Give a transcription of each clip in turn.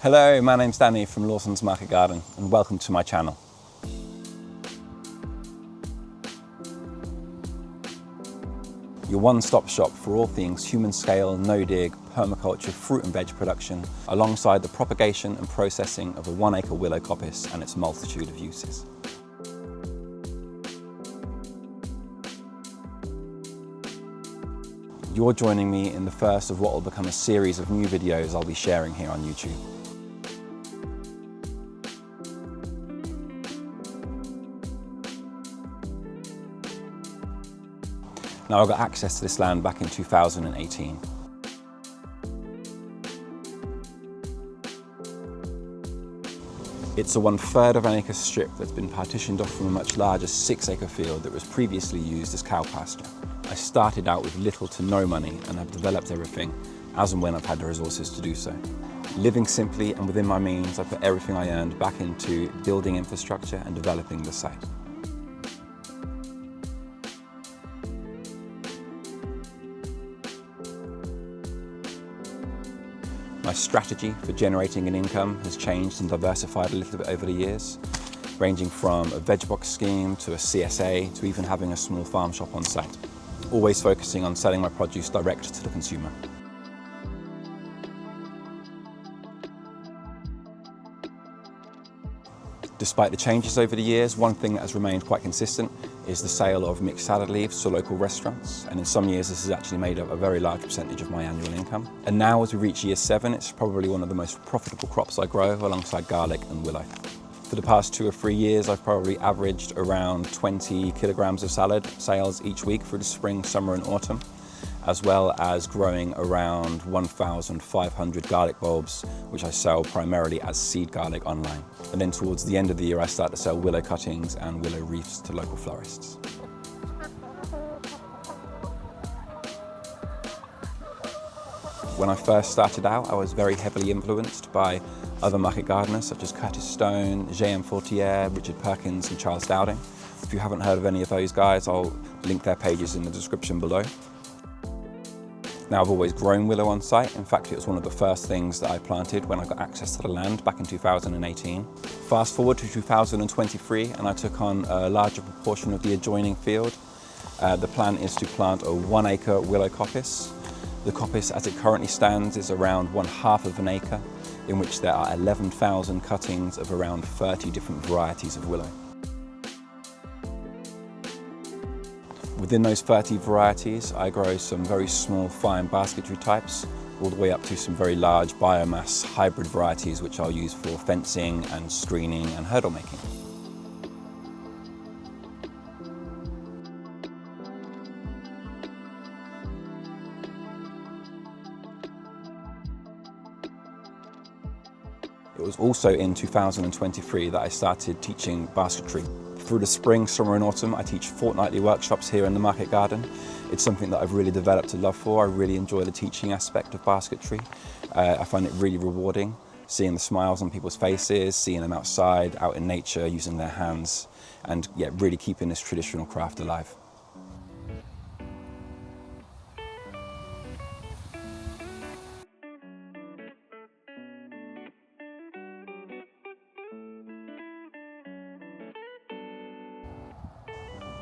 Hello, my name's Danny from Lawson's Market Garden and welcome to my channel. Your one-stop shop for all things human scale, no-dig, permaculture, fruit and veg production, alongside the propagation and processing of a 1-acre willow coppice and its multitude of uses. You're joining me in the first of what will become a series of new videos I'll be sharing here on YouTube. Now, I got access to this land back in 2018. It's a 1/3 of an acre strip that's been partitioned off from a much larger 6-acre field that was previously used as cow pasture. I started out with little to no money and have developed everything as and when I've had the resources to do so. Living simply and within my means, I put everything I earned back into building infrastructure and developing the site. My strategy for generating an income has changed and diversified a little bit over the years, ranging from a veg box scheme to a CSA to even having a small farm shop on site, always focusing on selling my produce direct to the consumer. Despite the changes over the years, one thing that has remained quite consistent is the sale of mixed salad leaves to local restaurants. And in some years, this has actually made up a very large percentage of my annual income. And now as we reach year 7, it's probably one of the most profitable crops I grow alongside garlic and willow. For the past 2 or 3 years, I've probably averaged around 20 kilograms of salad sales each week through the spring, summer and autumn, as well as growing around 1,500 garlic bulbs, which I sell primarily as seed garlic online. And then towards the end of the year, I start to sell willow cuttings and willow wreaths to local florists. When I first started out, I was very heavily influenced by other market gardeners such as Curtis Stone, J.M. Fortier, Richard Perkins and Charles Dowding. If you haven't heard of any of those guys, I'll link their pages in the description below. Now, I've always grown willow on site. In fact, it was one of the first things that I planted when I got access to the land back in 2018. Fast forward to 2023 and I took on a larger proportion of the adjoining field. The plan is to plant a 1-acre willow coppice. The coppice as it currently stands is around 1/2 of an acre, in which there are 11,000 cuttings of around 30 different varieties of willow. Within those 30 varieties, I grow some very small fine basketry types, all the way up to some very large biomass hybrid varieties which I'll use for fencing and screening and hurdle making. It was also in 2023 that I started teaching basketry. Through the spring, summer and autumn, I teach fortnightly workshops here in the market garden. It's something that I've really developed a love for. I really enjoy the teaching aspect of basketry. I find it really rewarding, seeing the smiles on people's faces, seeing them outside, out in nature, using their hands, and really keeping this traditional craft alive.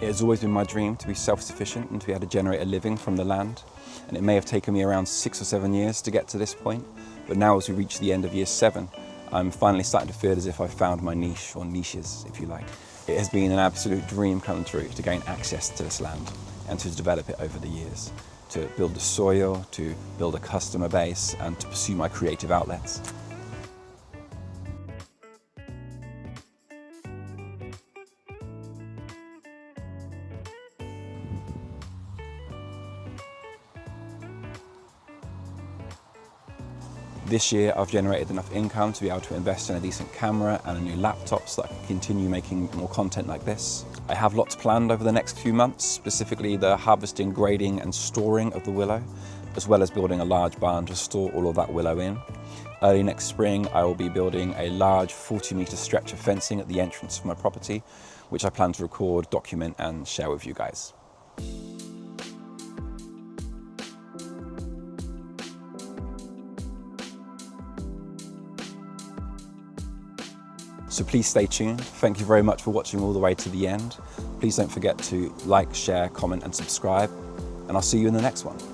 It has always been my dream to be self-sufficient and to be able to generate a living from the land. And it may have taken me around 6 or 7 years to get to this point. But now as we reach the end of year 7, I'm finally starting to feel as if I've found my niche, or niches, if you like. It has been an absolute dream come true to gain access to this land and to develop it over the years, to build the soil, to build a customer base, and to pursue my creative outlets. This year I've generated enough income to be able to invest in a decent camera and a new laptop so that I can continue making more content like this. I have lots planned over the next few months, specifically the harvesting, grading and storing of the willow, as well as building a large barn to store all of that willow in. Early next spring I will be building a large 40-metre stretch of fencing at the entrance of my property, which I plan to record, document and share with you guys. So please stay tuned. Thank you very much for watching all the way to the end. Please don't forget to like, share, comment, and subscribe. And I'll see you in the next one.